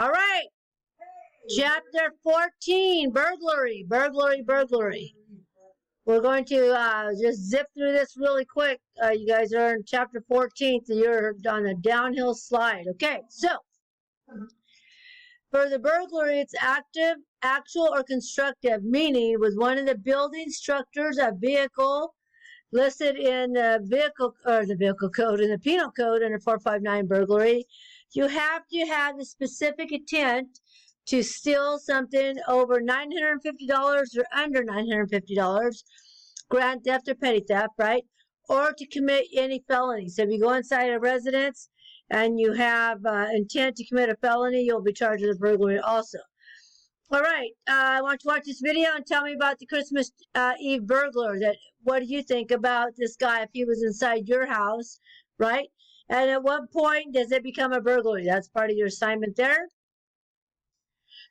All right. Chapter 14, burglary. We're going to just zip through this really quick. You guys are in chapter 14, so you're on a downhill slide. Okay, so for the burglary, it's active, actual, or constructive, meaning with one of the building structures, a vehicle listed in the vehicle code, in the penal code under 459 burglary. You have to have the specific intent to steal something over $950 or under $950, grand theft or petty theft, right? Or to commit any felony. So if you go inside a residence and you have intent to commit a felony, you'll be charged with a burglary also. All right, I want you to watch this video and tell me about the Christmas Eve burglar. What do you think about this guy if he was inside your house, right? And at what point does it become a burglary? That's part of your assignment there.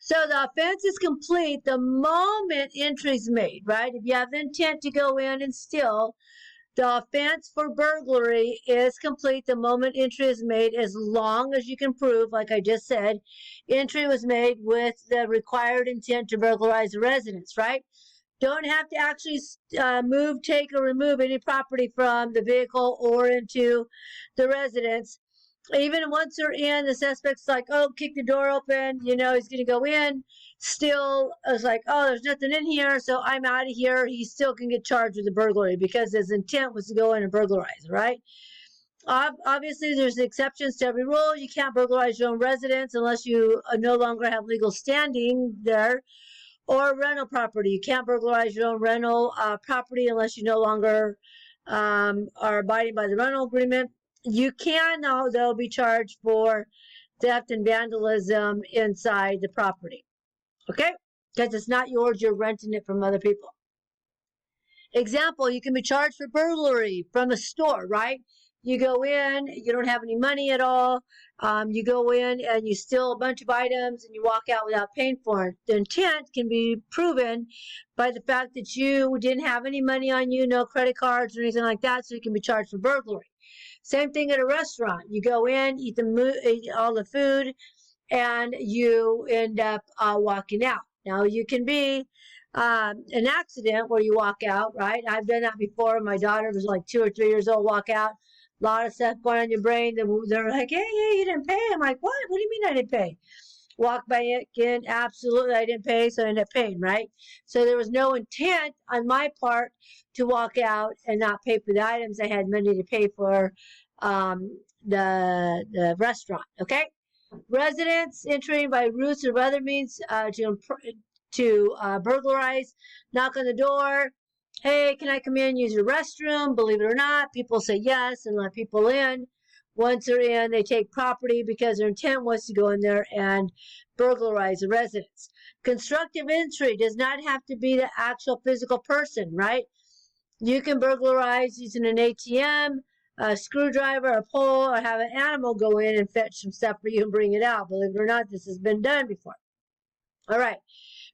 So the offense is complete the moment entry is made, right? If you have the intent to go in and steal, the offense for burglary is complete the moment entry is made, as long as you can prove, like I just said, entry was made with the required intent to burglarize the residence, right? Don't have to actually move, take, or remove any property from the vehicle or into the residence. Even once they're in, the suspect's like, oh, kick the door open, you know, he's going to go in. Still, it's like, oh, there's nothing in here, so I'm out of here. He still can get charged with the burglary because his intent was to go in and burglarize, right? Obviously, there's exceptions to every rule. You can't burglarize your own residence unless you no longer have legal standing there, or rental property. You can't burglarize your own rental property unless you no longer are abiding by the rental agreement. You can, though, be charged for theft and vandalism inside the property. Okay? Because it's not yours, you're renting it from other people. Example, you can be charged for burglary from a store, right? You go in, you don't have any money at all. You go in and you steal a bunch of items and you walk out without paying for it. The intent can be proven by the fact that you didn't have any money on you, no credit cards or anything like that, so you can be charged for burglary. Same thing at a restaurant. You go in, eat all the food, and you end up walking out. Now, you can be an accident where you walk out, right? I've done that before. My daughter was like 2 or 3 years old, walk out. A lot of stuff going on in your brain. They're like, hey, you didn't pay. I'm like, what? What do you mean I didn't pay? Walk by it again. Absolutely, I didn't pay, so I ended up paying, right? So there was no intent on my part to walk out and not pay for the items. I had money to pay for the restaurant, okay? Residents entering by routes or other means to burglarize, knock on the door. Hey, can I come in and use your restroom? Believe it or not, people say yes and let people in. Once they're in, they take property because their intent was to go in there and burglarize the residence. Constructive entry does not have to be the actual physical person, right? You can burglarize using an ATM, a screwdriver, a pole, or have an animal go in and fetch some stuff for you and bring it out. Believe it or not, this has been done before. All right.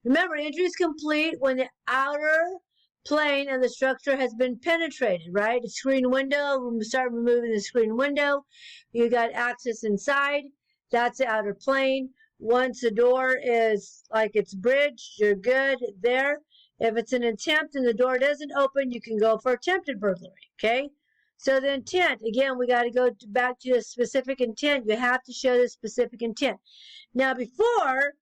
Remember, entry is complete when the outer plane of the structure has been penetrated, right? A screen window, we start removing the screen window. You got access inside. That's the outer plane. Once the door is like it's bridged, you're good there. If it's an attempt and the door doesn't open, you can go for attempted burglary, okay? So the intent, again, we got to go back to the specific intent. You have to show the specific intent. Now, before,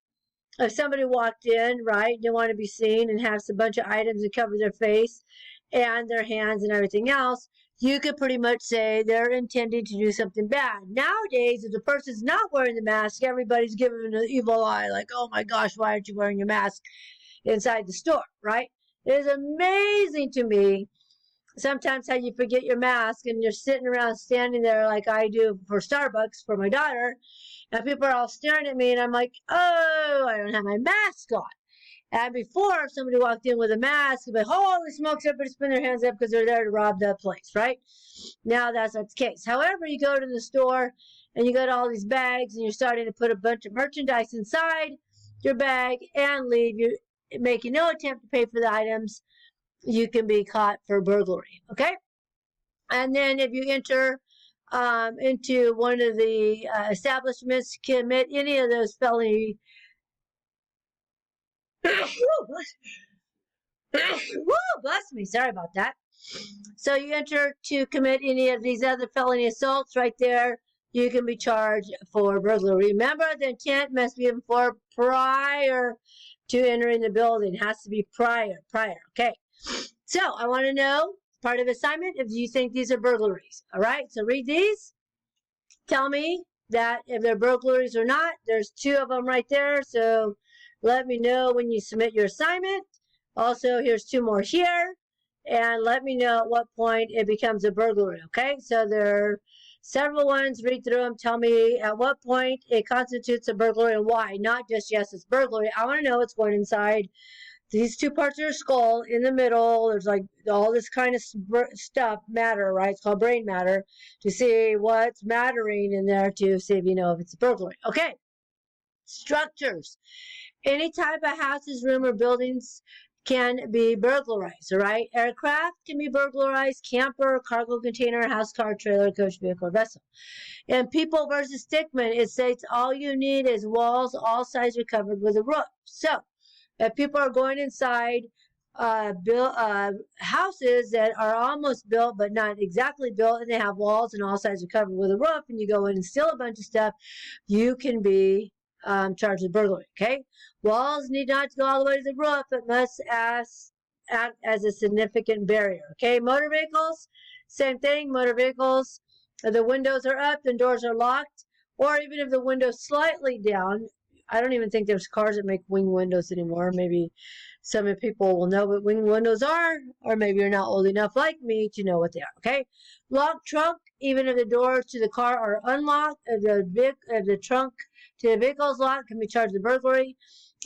if somebody walked in, right, they want to be seen and has a bunch of items that cover their face and their hands and everything else, you could pretty much say they're intending to do something bad. Nowadays, if the person's not wearing the mask, everybody's giving them an evil eye, like, oh my gosh, why aren't you wearing your mask inside the store, right? It is amazing to me sometimes how you forget your mask and you're sitting around standing there like I do for Starbucks for my daughter, and people are all staring at me and I'm like, oh, I don't have my mask on. And before, if somebody walked in with a mask, they'd be like, holy smokes, everybody spin their hands up because they're there to rob that place, right? Now that's not the case. However, you go to the store and you got all these bags and you're starting to put a bunch of merchandise inside your bag and leave, you're making no attempt to pay for the items, you can be caught for burglary, okay? And then if you enter into one of the establishments, commit any of those felony. Woo, bless me. Sorry about that. So you enter to commit any of these other felony assaults right there, you can be charged for burglary. Remember, the intent must be for prior to entering the building. It has to be prior. Okay. So I want to know, part of the assignment, if you think these are burglaries. All right. So read these. Tell me that if they're burglaries or not. There's 2 of them right there. So let me know when you submit your assignment. Also, here's 2 more here. And let me know at what point it becomes a burglary. Okay. So there are several ones. Read through them. Tell me at what point it constitutes a burglary and why. Not just, yes, it's burglary. I want to know what's going inside these 2 parts of your skull. In the middle, there's like all this kind of stuff, matter, right? It's called brain matter, to see what's mattering in there to see if you know if it's a burglary. Okay. Structures. Any type of houses, room, or buildings can be burglarized, all right? Aircraft can be burglarized, camper, cargo container, house, car, trailer, coach, vehicle, or vessel. In People versus Stickman, it states all you need is walls, all sides are covered with a roof. So, if people are going inside houses that are almost built but not exactly built, and they have walls and all sides are covered with a roof, and you go in and steal a bunch of stuff, you can be charged with burglary. Okay, walls need not to go all the way to the roof, but must act as a significant barrier. Okay, motor vehicles, same thing. Motor vehicles, if the windows are up and doors are locked, or even if the window's slightly down. I don't even think there's cars that make wing windows anymore. Maybe some people will know what wing windows are, or maybe you're not old enough like me to know what they are. Okay, locked trunk, even if the doors to the car are unlocked, if the trunk to the vehicle is locked, can be charged with burglary.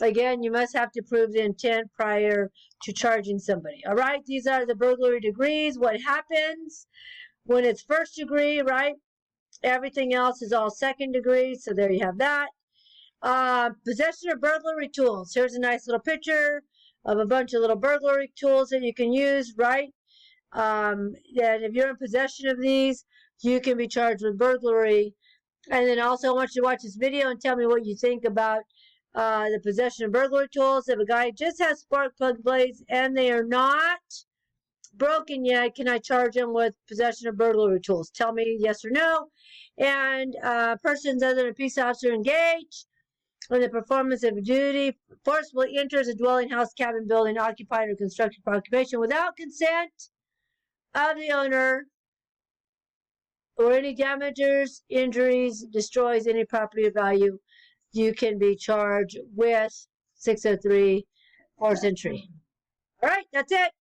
Again, you must have to prove the intent prior to charging somebody. All right, these are the burglary degrees. What happens when it's first degree, right? Everything else is all second degree. So there you have that. Possession of burglary tools. Here's a nice little picture of a bunch of little burglary tools that you can use, right? And if you're in possession of these, you can be charged with burglary. And then also I want you to watch this video and tell me what you think about the possession of burglary tools. If a guy just has spark plug blades and they are not broken yet, can I charge him with possession of burglary tools? Tell me yes or no. And persons other than a peace officer engaged in the performance of a duty forcibly enters a dwelling, house, cabin, building, occupied, or constructed for occupation without consent of the owner, or any damages, injuries, destroys any property of value, you can be charged with 603 forced entry. All right, that's it.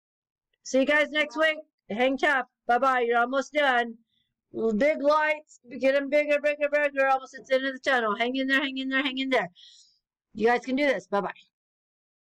See you guys next week. Hang tough. Bye-bye. You're almost done. Big lights, getting bigger, bigger, bigger. Almost at the end of the tunnel. Hang in there, hang in there, hang in there. You guys can do this. Bye-bye.